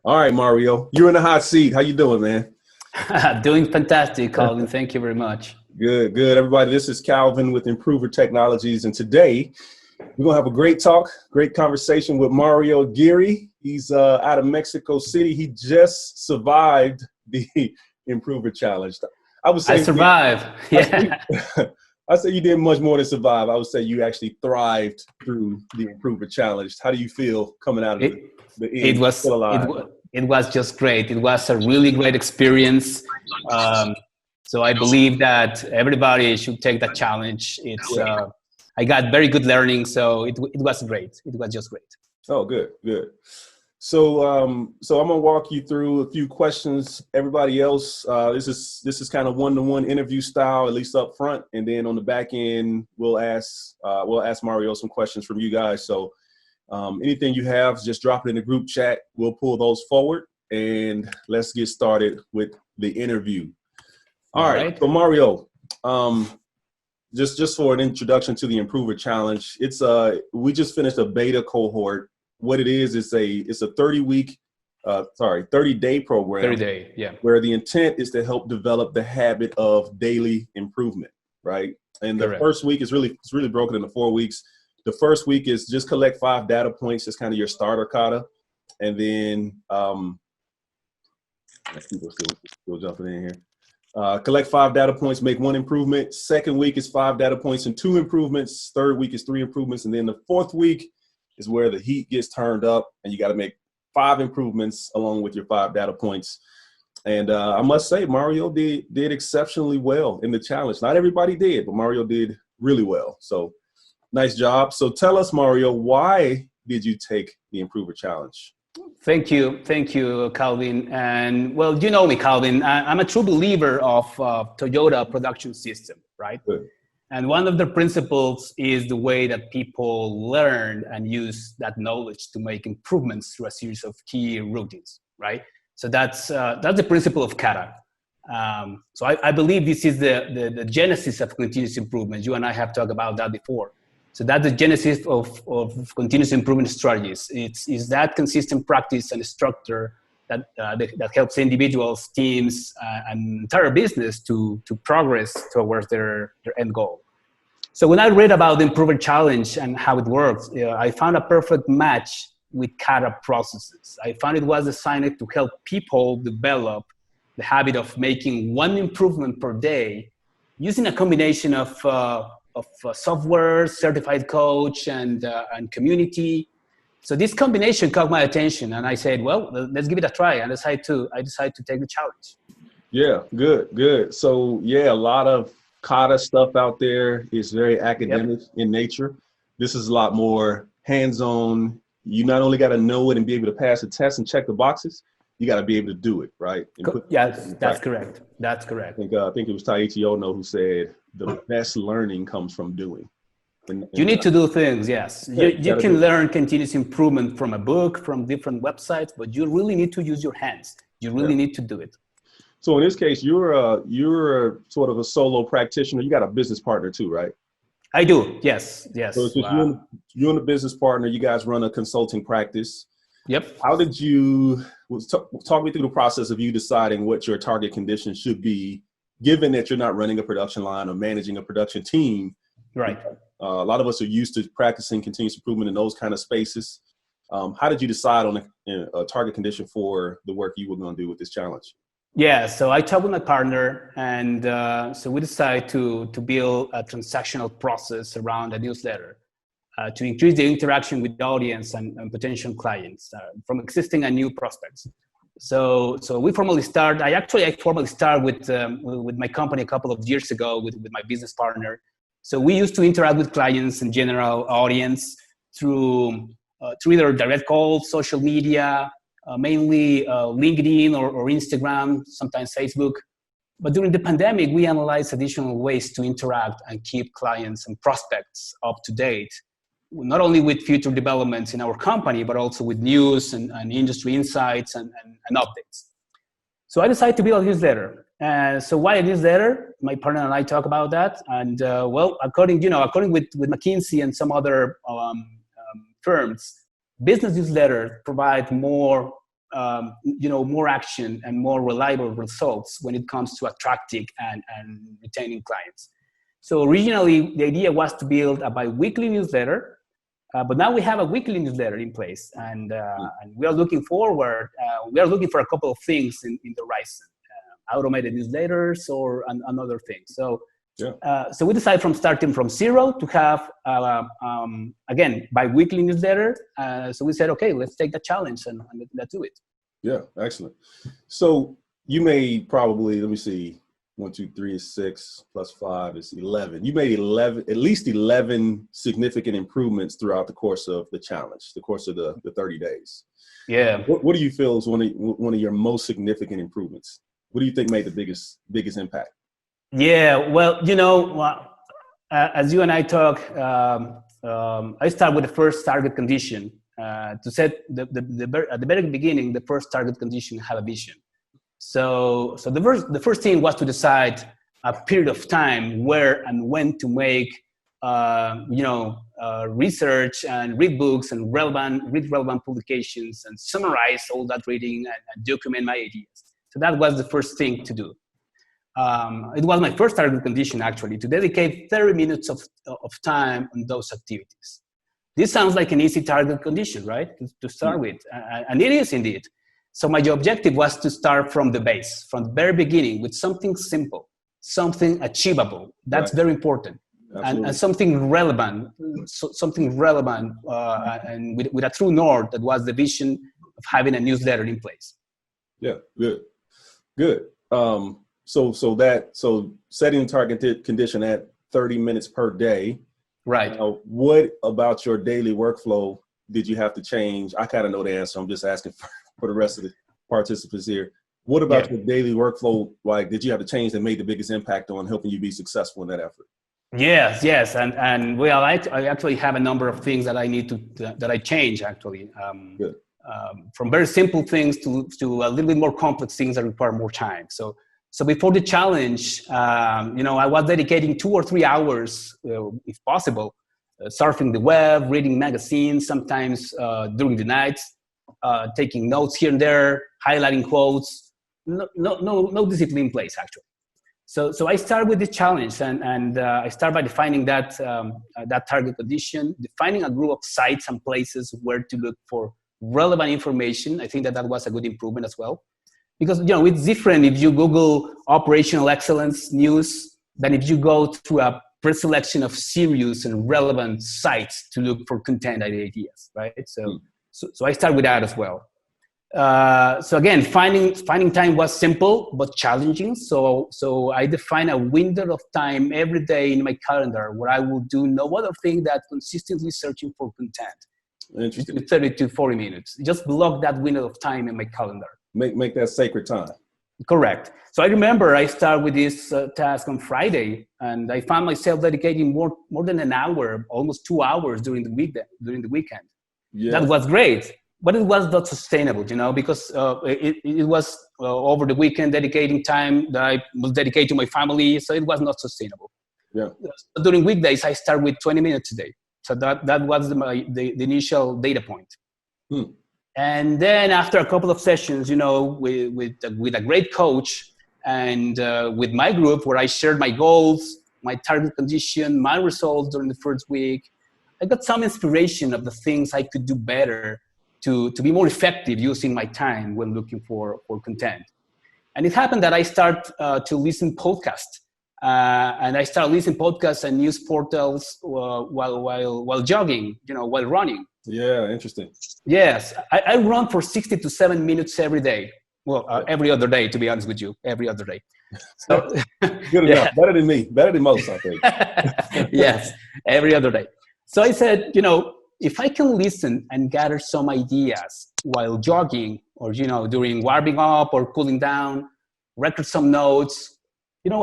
All right, Mario, you're in the hot seat. How you doing, man? Doing fantastic, Calvin. Thank you very much. Good, good. Everybody, this is Calvin with Impruver Technologies, and today we're going to have a great talk, great conversation with Mario Aguirre. He's out of Mexico City. He just survived the Improver Challenge. I would say I survived. Yeah. I say you did much more than survive. I would say you actually thrived through the Improver Challenge. How do you feel coming out of the end? It was just great. It was a really great experience. So I believe that everybody should take that challenge. I got very good learning, so it was great. It was just great. Oh, good, good. So I'm gonna walk you through a few questions. Everybody else, this is kind of one-to-one interview style, at least up front, and then on the back end, we'll ask Mario some questions from you guys. So anything you have, just drop it in the group chat. We'll pull those forward, and let's get started with the interview. All right. So Mario, just for an introduction to the Improver Challenge, it's we just finished a beta cohort. What it is, it's a 30-day program. 30-day, yeah. Where the intent is to help develop the habit of daily improvement, right? And the first week is it's really broken into 4 weeks. The first week is just collect 5 data points. It's kind of your starter kata, and then people still jumping in here. Collect 5 data points, make 1 improvement. Second week is 5 data points and 2 improvements. Third week is 3 improvements, and then the fourth week is where the heat gets turned up, and you got to make 5 improvements along with your 5 data points. And I must say, Mario did exceptionally well in the challenge. Not everybody did, but Mario did really well. So nice job. So tell us, Mario, why did you take the Improver Challenge? Thank you, Calvin. And well, you know me, Calvin. I'm a true believer of Toyota production system, right? Good. And one of the principles is the way that people learn and use that knowledge to make improvements through a series of key routines, right? So that's the principle of kata. So I believe this is the genesis of continuous improvement. You and I have talked about that before. So that's the genesis of continuous improvement strategies. It's that consistent practice and structure that helps individuals, teams, and entire business to progress towards their end goal. So when I read about the Improver Challenge and how it works, I found a perfect match with kata processes. I found it was designed to help people develop the habit of making 1 improvement per day using a combination of software, certified coach, and community. So this combination caught my attention, and I said, well, let's give it a try. And I decided to take the challenge. Yeah, good. So yeah, a lot of kata stuff out there is very academic in nature. This is a lot more hands-on. You not only got to know it and be able to pass the test and check the boxes, you got to be able to do it, right? Yes, that's correct. That's correct. I think it was Taiichi Ono who said the best learning comes from doing. You need to do things, yes. You can learn continuous improvement from a book, from different websites, but you really need to use your hands. You really need to do it. So in this case, you're sort of a solo practitioner. You got a business partner too, right? I do, yes. So it's just you and the business partner. You guys run a consulting practice. Yep. How did you talk me through the process of you deciding what your target condition should be, given that you're not running a production line or managing a production team? Right. A lot of us are used to practicing continuous improvement in those kind of spaces. How did you decide on a target condition for the work you were going to do with this challenge? Yeah, so I talked with my partner, and so we decided to build a transactional process around a newsletter to increase the interaction with the audience and potential clients from existing and new prospects. So we formally start. I formally started with my company a couple of years ago with my business partner. So we used to interact with clients and general audience through either direct calls, social media, mainly LinkedIn or Instagram, sometimes Facebook. But during the pandemic, we analyzed additional ways to interact and keep clients and prospects up to date, not only with future developments in our company, but also with news and industry insights and updates. So I decided to build a newsletter. So why a newsletter? My partner and I talk about that. And well, according with McKinsey and some other firms, business newsletters provide more more action and more reliable results when it comes to attracting and retaining clients. So originally, the idea was to build a bi-weekly newsletter, but now we have a weekly newsletter in place, and we are looking forward. We are looking for a couple of things in the horizon, automated newsletters or another thing. So. Yeah. So we decided from starting from zero to have, again, bi-weekly newsletter. So we said, okay, let's take the challenge and let's do it. Yeah, excellent. So you made probably, let me see, 1, 2, 3 is 6 plus 5 is 11. You made at least 11 significant improvements throughout the course of the challenge, the course of the 30 days. Yeah. What do you feel is one of your most significant improvements? What do you think made the biggest impact? Yeah, well, as you and I talk, I start with the first target condition to set at the very beginning. The first target condition have a vision. So the first thing was to decide a period of time where and when to make research and read books and read relevant publications and summarize all that reading and document my ideas. So that was the first thing to do. It was my first target condition, actually, to dedicate 30 minutes of time on those activities. This sounds like an easy target condition, right, to start with, and it is indeed. So my objective was to start from the base, from the very beginning, with something simple, something achievable. That's very important, and something relevant, and with a true north that was the vision of having a newsletter in place. Yeah, good. So setting the target condition at 30 minutes per day. Right. What about your daily workflow did you have to change? I kind of know the answer. I'm just asking for the rest of the participants here. What about your daily workflow? Like, did you have to change that made the biggest impact on helping you be successful in that effort? Yes. And well, I actually have a number of things that I need that I change actually. Good. From very simple things to a little bit more complex things that require more time. So before the challenge, I was dedicating 2 or 3 hours, if possible, surfing the web, reading magazines, sometimes during the night, taking notes here and there, highlighting quotes. No discipline in place, actually. So I start with the challenge, and I start by defining that target condition, defining a group of sites and places where to look for relevant information. I think that was a good improvement as well. Because, it's different if you Google operational excellence news than if you go through a pre-selection of serious and relevant sites to look for content ideas, right? So I start with that as well. So again, finding time was simple but challenging. So I define a window of time every day in my calendar where I will do no other thing than consistently searching for content. Interesting. 30 to 40 minutes. Just block that window of time in my calendar. Make that sacred time. Correct. So I remember I started with this task on Friday, and I found myself dedicating more than an hour, almost 2 hours during the weekend. Yeah. That was great, but it was not sustainable, because it was over the weekend dedicating time that I was dedicated to my family, so it was not sustainable. Yeah. During weekdays, I start with 20 minutes a day. So that was the initial data point. And then after a couple of sessions, with a great coach and with my group where I shared my goals, my target condition, my results during the first week, I got some inspiration of the things I could do better to be more effective using my time when looking for content. And it happened that I start to listen podcasts. And I started listening podcasts and news portals while jogging, while running. Yeah, interesting. Yes, I run for 60 to 7 minutes every day. Well, every other day, to be honest with you, every other day. So, good enough. Better than me. Better than most, I think. Yes, every other day. So I said, if I can listen and gather some ideas while jogging or, during warming up or cooling down, record some notes,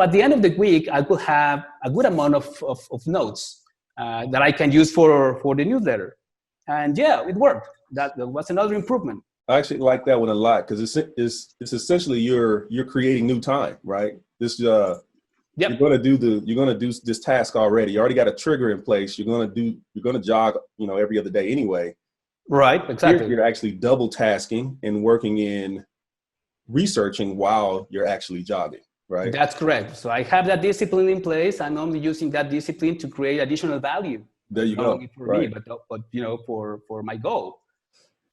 at the end of the week, I could have a good amount of notes that I can use for the newsletter. And yeah, it worked. That was another improvement. I actually like that one a lot because it's essentially you're creating new time, right? This you're gonna do this task already. You already got a trigger in place. You're gonna jog, every other day anyway. Right, exactly. You're actually double tasking and working in researching while you're actually jogging, right? That's correct. So I have that discipline in place. I'm only using that discipline to create additional value. There you Not go. only for me, Right. but for my goal.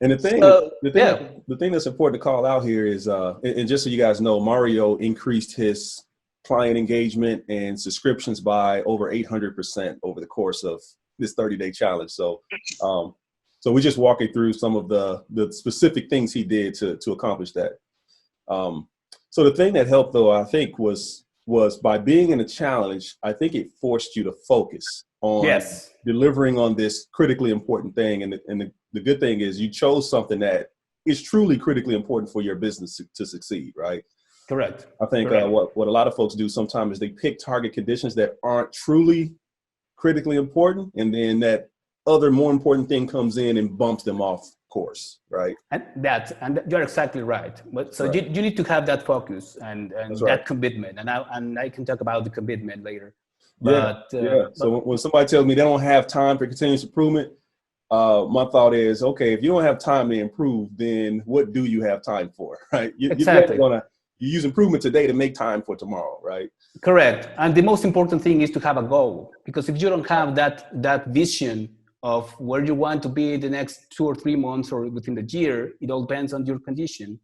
And So yeah, the thing that's important to call out here is, and just so you guys know, Mario increased his client engagement and subscriptions by over 800% over the course of this 30-day challenge. So, so we're just walking through some of the specific things he did to accomplish that. So the thing that helped, though, I think was by being in a challenge, I think it forced you to focus on delivering on this critically important thing. And the good thing is you chose something that is truly critically important for your business to succeed, right? Correct. I think what a lot of folks do sometimes is they pick target conditions that aren't truly critically important, and then that other more important thing comes in and bumps them off course, right? And you're exactly right. But so right. you need to have that focus and that right. commitment. And I can talk about the commitment later. But, So when somebody tells me they don't have time for continuous improvement, my thought is, okay, if you don't have time to improve, then what do you have time for, right? Exactly. You use improvement today to make time for tomorrow, right? Correct. And the most important thing is to have a goal, because if you don't have that vision of where you want to be in the next 2 or 3 months or within the year, it all depends on your condition,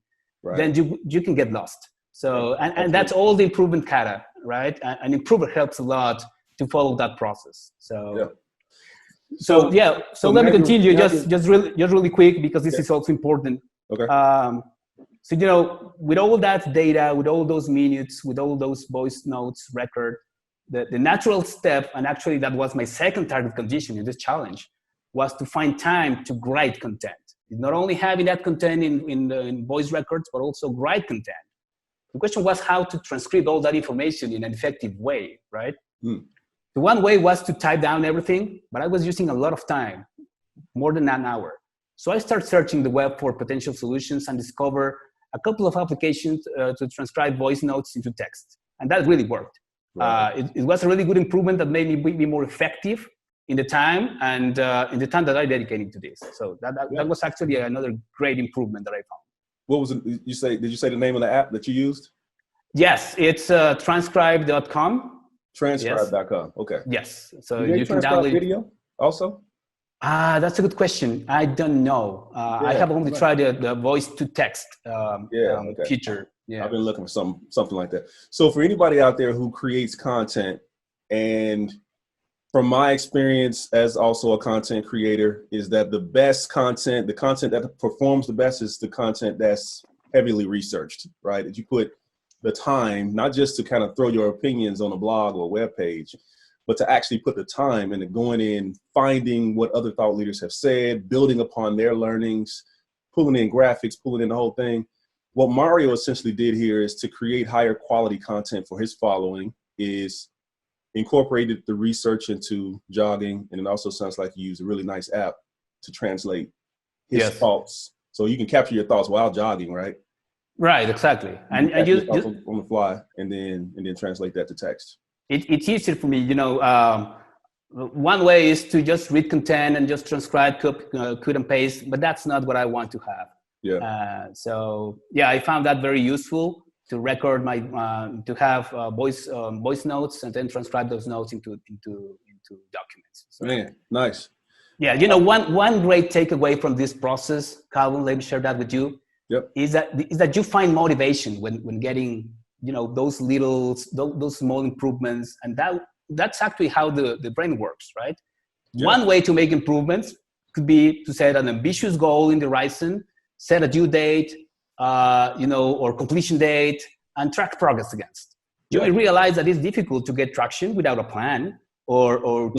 then you can get lost. So, and that's all the improvement kata, right? And Improver helps a lot to follow that process. So let me continue just really quick, because this is also important. Okay. So, with all that data, with all those minutes, with all those voice notes record, the natural step, and actually that was my second target condition in this challenge, was to find time to write content. Not only having that content in voice records, but also write content. The question was how to transcribe all that information in an effective way, right? The one way was to type down everything, but I was using a lot of time, more than an hour. So I started searching the web for potential solutions and discovered a couple of applications to transcribe voice notes into text. And that really worked. Right. It was a really good improvement that made me be more effective in the time and in the time that I dedicated to this. So that was actually another great improvement that I found. What was it? Did you say the name of the app that you used? Yes, it's transcribe.com. Transcribe.com. Yes. Okay. Yes. So you can transcribe download video also? That's a good question. I don't know. I have only tried the voice to text feature. Yeah. I've been looking for something like that. So for anybody out there who creates content, and from my experience as also a content creator, is that the best content, the content that performs the best, is the content that's heavily researched, right? That you put the time, not just to kind of throw your opinions on a blog or a web page, but to actually put the time into going in, finding what other thought leaders have said, building upon their learnings, pulling in graphics, pulling in the whole thing. What Mario essentially did here is to create higher quality content for his following, is incorporated the research into jogging. And it also sounds like you use a really nice app to translate his thoughts. So you can capture your thoughts while jogging, right? Right, exactly. And you on the fly, and then translate that to text. It's easier for me, one way is to just read content and just transcribe, cut and paste, but that's not what I want to have. I found that very useful to record my, to have voice notes and then transcribe those notes into documents. So, man, nice. Yeah, one great takeaway from this process, Calvin, let me share that with you. Is that you find motivation when getting those small improvements, and that's actually how the brain works, right? One way to make improvements could be to set an ambitious goal in the horizon, set a due date, or completion date, and track progress against. You may realize that it's difficult to get traction without a plan, or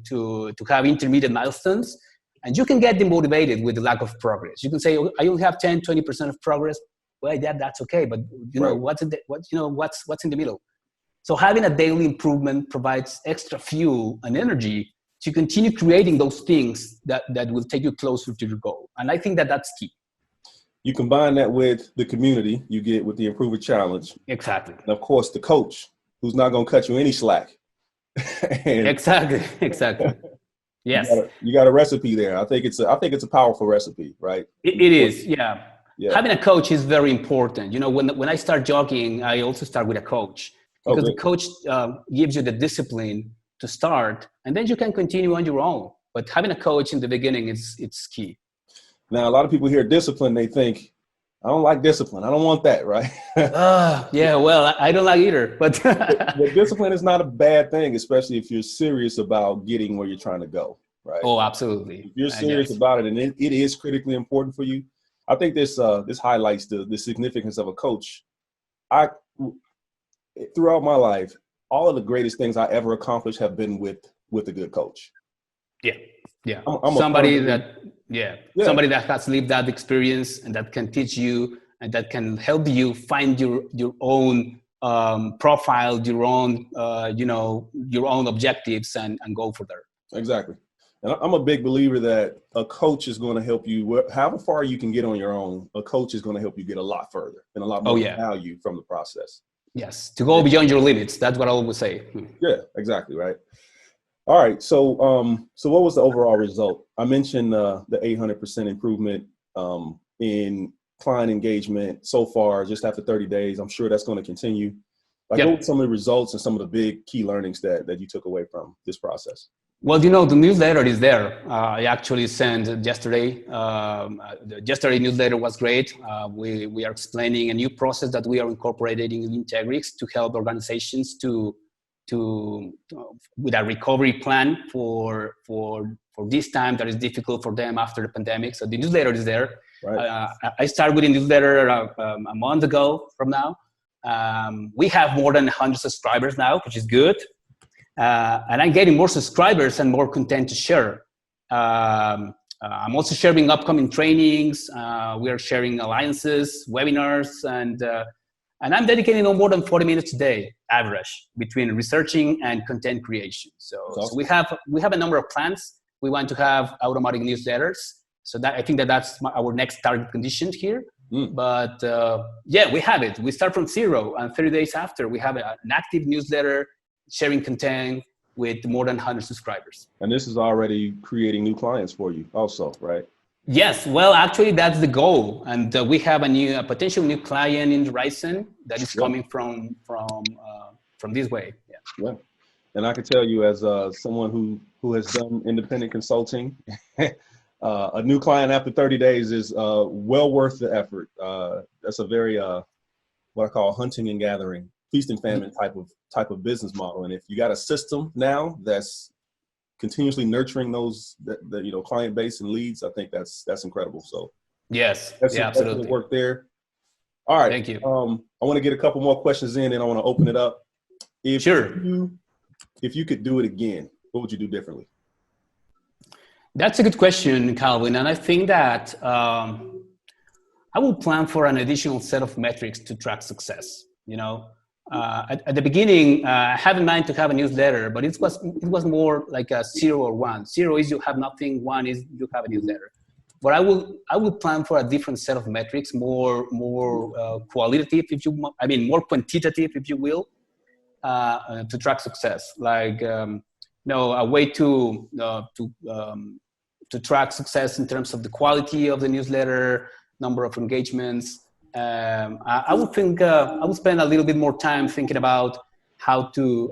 to have intermediate milestones, and you can get demotivated with the lack of progress. You can say, I only have 10-20% of progress. Well, that's okay, but what's in the middle? So having a daily improvement provides extra fuel and energy to continue creating those things that will take you closer to your goal. And I think that's key. You combine that with the community you get with the Improver Challenge. Exactly. And of course, the coach, who's not going to cut you any slack. Exactly. Yes. You got a recipe there. I think it's a powerful recipe, right? It is, yeah. Yeah. Having a coach is very important. You know, when I start jogging, I also start with a coach, because the coach gives you the discipline to start, and then you can continue on your own. But having a coach in the beginning it's key. Now, a lot of people hear discipline, they think, I don't like discipline. I don't want that, right? Yeah, well, I don't like either, but But discipline is not a bad thing, especially if you're serious about getting where you're trying to go, right? Oh, absolutely. If you're serious about it, and it is critically important for you, I think this highlights the significance of a coach. Throughout my life, all of the greatest things I ever accomplished have been with a good coach. Yeah. I'm somebody that has lived that experience and that can teach you and that can help you find your own profile, your own your own objectives, and go for there. Exactly. And I'm a big believer that a coach is going to help you. However far you can get on your own, a coach is going to help you get a lot further and a lot more value from the process. Yes, to go beyond your limits. That's what I always say. Yeah, exactly, right. All right. So what was the overall result? I mentioned the 800% improvement in client engagement so far, just after 30 days. I'm sure that's going to continue. What were some of the results and some of the big key learnings that you took away from this process? Well, the newsletter is there. I actually sent yesterday. The yesterday newsletter was great. We are explaining a new process that we are incorporating in Leantegrix to help organizations to with a recovery plan for this time that is difficult for them after the pandemic. So the newsletter is there. Right. I started with a newsletter a month ago from now. We have more than 100 subscribers now, which is good. And I'm getting more subscribers and more content to share. I'm also sharing upcoming trainings. We are sharing alliances, webinars, and I'm dedicating no more than 40 minutes a day, average, between researching and content creation. So we have a number of plans. We want to have automatic newsletters. So that I think that's our next target condition here. But we have it. We start from zero, and 30 days after, we have an active newsletter sharing content with more than 100 subscribers. And this is already creating new clients for you also, right? Yes, well, actually that's the goal. And we have a potential new client in Horizon that is coming from this way. Yeah. And I can tell you, as someone who has done independent consulting, a new client after 30 days is well worth the effort. That's a very what I call hunting and gathering, feast and famine type of business model. And if you got a system now that's continuously nurturing those client base and leads, I think that's incredible. So yes, that's absolutely work there. All right, thank you. I want to get a couple more questions in, and I want to open it up. If you could do it again, what would you do differently? That's a good question, Calvin. And I think that I will plan for an additional set of metrics to track success. At the beginning, I had in mind to have a newsletter, but it was more like a 0 or 1. 0 is you have nothing. 1 is you have a newsletter. But I will plan for a different set of metrics, more qualitative, more quantitative, if you will, to track success. Like a way to track success in terms of the quality of the newsletter, number of engagements. I would spend a little bit more time thinking about how to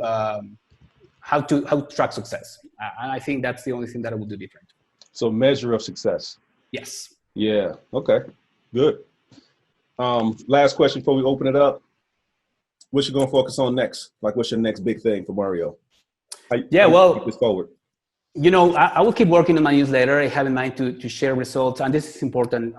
track success. I think that's the only thing that I would do different. So measure of success. Yes. Yeah. Okay. Good. Last question before we open it up. What you going to focus on next? Like, what's your next big thing for Mario? How you take this forward? I will keep working on my newsletter. I have in mind to share results, and this is important.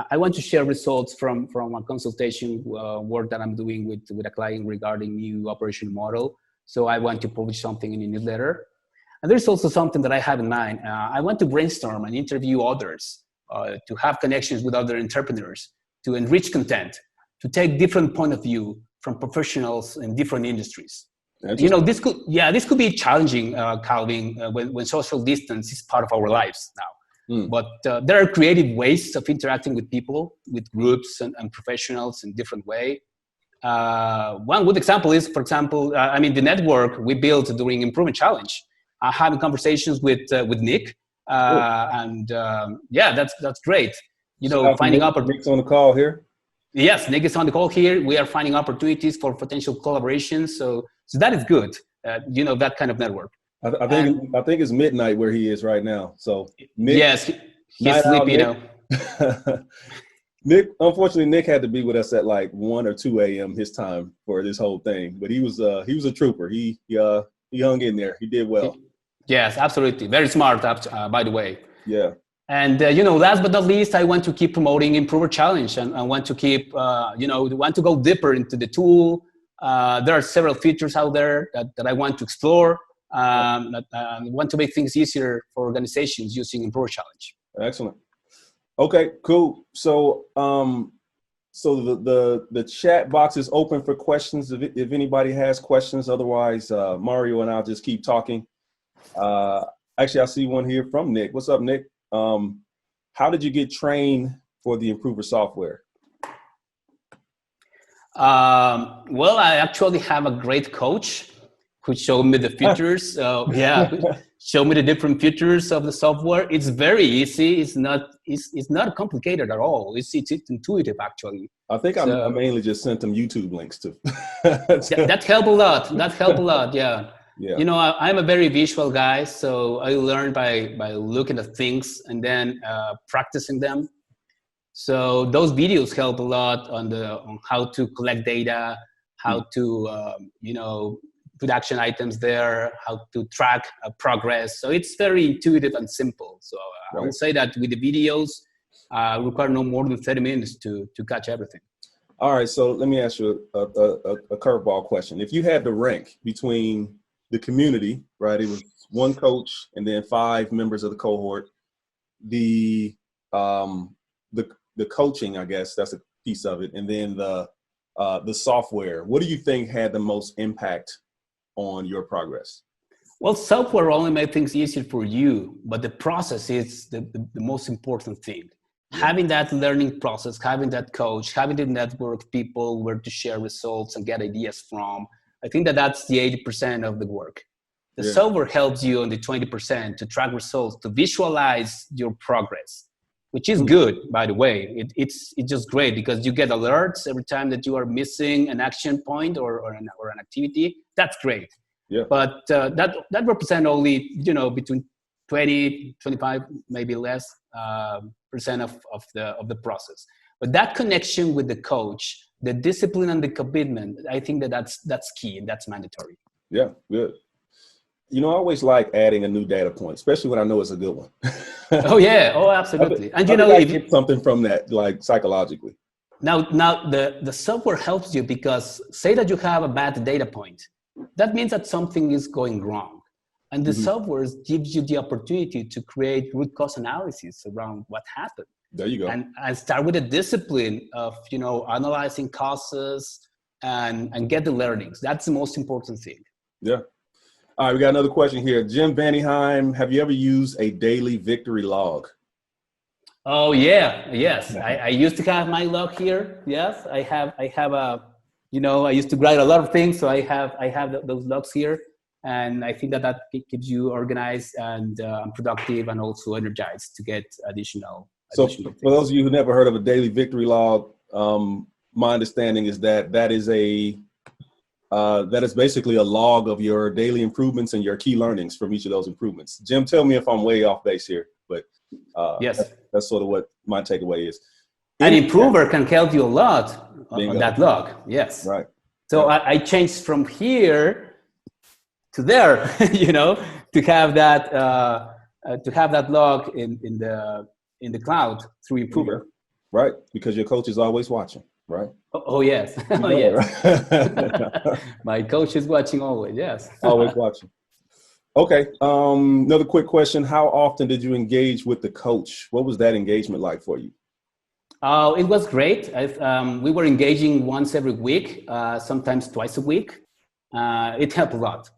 I want to share results from a consultation work that I'm doing with a client regarding new operation model. So I want to publish something in a newsletter. And there's also something that I have in mind. I want to brainstorm and interview others, to have connections with other entrepreneurs, to enrich content, to take different point of view from professionals in different industries. This could be challenging, Calvin, when social distance is part of our lives now. But there are creative ways of interacting with people, with groups and professionals in different way. One good example is, for example, the network we built during Improvement Challenge. having conversations with Nick, yeah, that's great. You know, finding Nick's on the call here. Yes, Nick is on the call here. We are finding opportunities for potential collaborations. So that is good. You know, that kind of network. I think it's midnight where he is right now. So Nick, yes, he's sleepy now. Nick, unfortunately, Nick had to be with us at like 1 or 2 a.m. his time for this whole thing. But he was a trooper. He hung in there. He did well. Yes, absolutely. Very smart, by the way. Yeah. And, you know, last but not least, I want to keep promoting Improver Challenge and want to keep, you know, want to go deeper into the tool. There are several features out there that I want to explore. I want to make things easier for organizations using Improver Challenge. Excellent. Okay, cool. So, the chat box is open for questions if anybody has questions. Otherwise, Mario and I'll just keep talking. Actually, I see one here from Nick. What's up, Nick? How did you get trained for the Improver software? Well, I actually have a great coach who showed me the features. Show me the different features of the software. It's very easy. It's not complicated at all. It's intuitive, actually. I think I mainly just sent them YouTube links to. That helped a lot. That helped a lot. Yeah. Yeah. You know, I'm a very visual guy, so I learned by looking at things and then practicing them. So those videos help a lot on how to collect data, how to you know, put action items there, how to track progress. So it's very intuitive and simple. So I would say that with the videos, require no more than 30 minutes to catch everything. All right, so let me ask you a curveball question. If you had to rank between the community, right? It was one coach and then 5 members of the cohort. The coaching, I guess that's a piece of it, and then the software. What do you think had the most impact on your progress? Well, software only made things easier for you, but the process is the most important thing. Yeah. Having that learning process, having that coach, having the network of people where to share results and get ideas from. I think that's the 80% of the work. The software helps you on the 20% to track results, to visualize your progress, which is good, by the way. It's just great because you get alerts every time that you are missing an action point or an activity. That's great. Yeah. But that represents only, you know, between 20, 25, maybe less percent of the process. But that connection with the coach, the discipline and the commitment, I think that's key and that's mandatory. Yeah, good. You know, I always like adding a new data point, especially when I know it's a good one. Oh yeah, oh absolutely. And you know, if you get something from that, like psychologically. Now the software helps you because say that you have a bad data point, that means that something is going wrong. And the software gives you the opportunity to create root cause analysis around what happened. There you go. And start with a discipline of, you know, analyzing causes and get the learnings. That's the most important thing. Yeah. All right, we got another question here. Jim Vannyheim, have you ever used a daily victory log? Oh yeah, yes. I used to have my log here. Yes, I have a, you know, I used to write a lot of things, so I have those logs here. And I think that keeps you organized and productive and also energized to get additional. So for those of you who never heard of a daily victory log, my understanding is that is basically a log of your daily improvements and your key learnings from each of those improvements. Jim, tell me if I'm way off base here, but yes, that's sort of what my takeaway is. An Improver can help you a lot on that log. Yes. Right. So I changed from here to there, you know, to have that log in the cloud through Improver. Right, because your coach is always watching, right? Oh yes, oh yes. My coach is watching always, yes. Always watching. Okay, another quick question. How often did you engage with the coach? What was that engagement like for you? It was great. We were engaging once every week, sometimes twice a week. It helped a lot.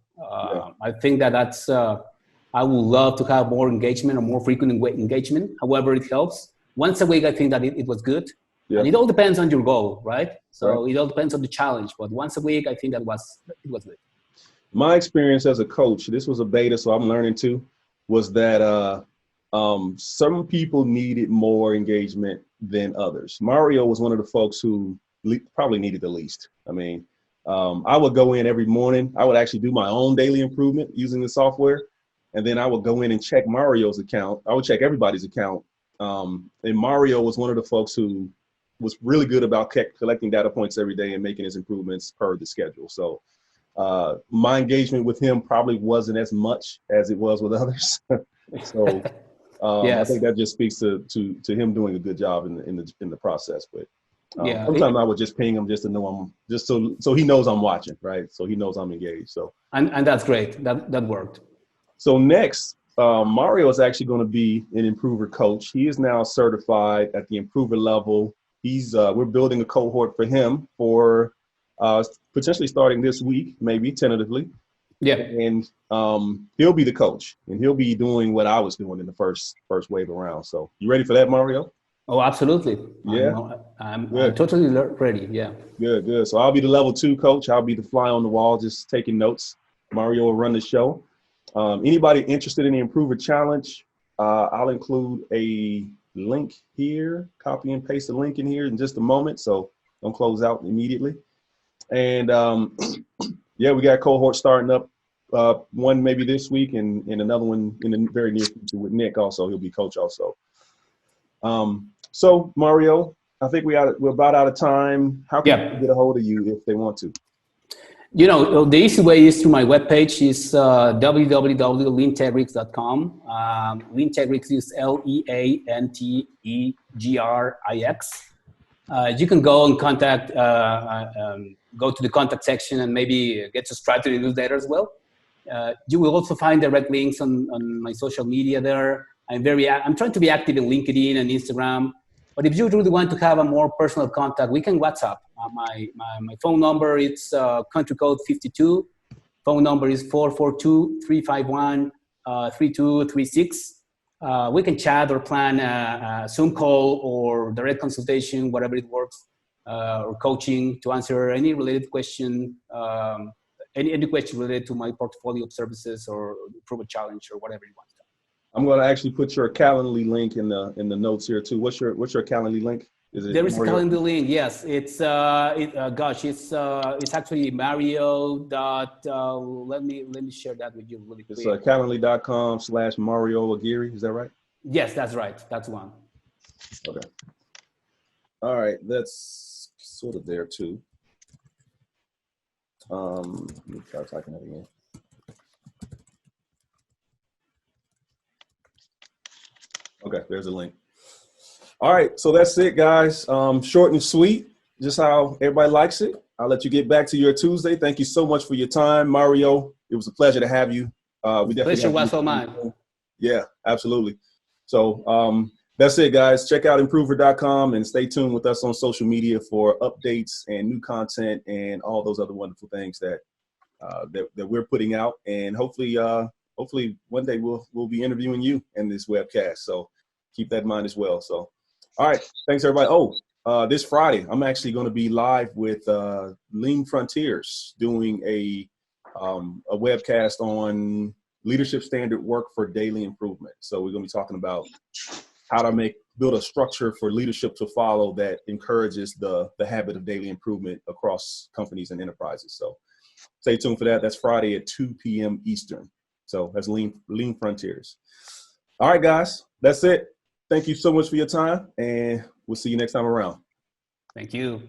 I think that's, I would love to have more engagement or more frequent engagement. However, it helps. Once a week, I think that it was good. Yeah. And it all depends on your goal, right? So it all depends on the challenge. But once a week, I think it was good. My experience as a coach, this was a beta, so I'm learning too, was that some people needed more engagement than others. Mario was one of the folks who probably needed the least. I mean, I would go in every morning. I would actually do my own daily improvement using the software. And then I would go in and check Mario's account. I would check everybody's account. And Mario was one of the folks who was really good about collecting data points every day and making his improvements per the schedule. So my engagement with him probably wasn't as much as it was with others. So Yes. I think that just speaks to him doing a good job in the process. But Yeah. sometimes I would just ping him just to know so he knows I'm watching, right? So he knows I'm engaged. So and that's great. That worked. So next, Mario is actually going to be an Improver coach. He is now certified at the Improver level. We're building a cohort for him for potentially starting this week, maybe tentatively. Yeah. And he'll be the coach, and he'll be doing what I was doing in the first wave around. So you ready for that, Mario? Oh, absolutely. Yeah. I'm totally ready. Yeah. Good. So I'll be the level 2 coach. I'll be the fly on the wall, just taking notes. Mario will run the show. Anybody interested in the Improver Challenge, I'll include a link here, copy and paste the link in here in just a moment. So don't close out immediately. And yeah, we got cohort starting up, one maybe this week and another one in the very near future with Nick also. He'll be coach also. So Mario, I think we're about out of time. How can people get a hold of you if they want to? You know, the easy way is through my webpage is www.leantegrix.com. Leantegrix is Leantegrix. You can go and go to the contact section and maybe get subscribed to the newsletter as well. You will also find direct links on my social media there. I'm trying to be active in LinkedIn and Instagram. But if you really want to have a more personal contact, we can WhatsApp. My phone number is country code 52. Phone number is 442-351-3236. We can chat or plan a Zoom call or direct consultation, whatever it works, or coaching to answer any related question, any question related to my portfolio of services or Improver Challenge or whatever you want. I'm going to actually put your Calendly link in the notes here too. What's your Calendly link? There is a Calendly link. Yes, it's it's actually Mario. Let me share that with you really quick. It's Calendly.com/Mario Aguirre. Is that right? Yes, that's right. That's one. Okay. All right, that's sort of there too. Let me try typing that again. Okay, there's a link. All right, so that's it, guys. Short and sweet, just how everybody likes it. I'll let you get back to your Tuesday. Thank you so much for your time, Mario. It was a pleasure to have you. We definitely pleasure was all mine. Yeah, absolutely. So that's it, guys. Check out improver.com and stay tuned with us on social media for updates and new content and all those other wonderful things that we're putting out. And hopefully one day we'll be interviewing you in this webcast. So keep that in mind as well. So, all right. Thanks, everybody. Oh, this Friday, I'm actually going to be live with Lean Frontiers doing a webcast on leadership standard work for daily improvement. So we're going to be talking about how to build a structure for leadership to follow that encourages the habit of daily improvement across companies and enterprises. So stay tuned for that. That's Friday at 2 p.m. Eastern. So that's Lean Frontiers. All right, guys, that's it. Thank you so much for your time, and we'll see you next time around. Thank you.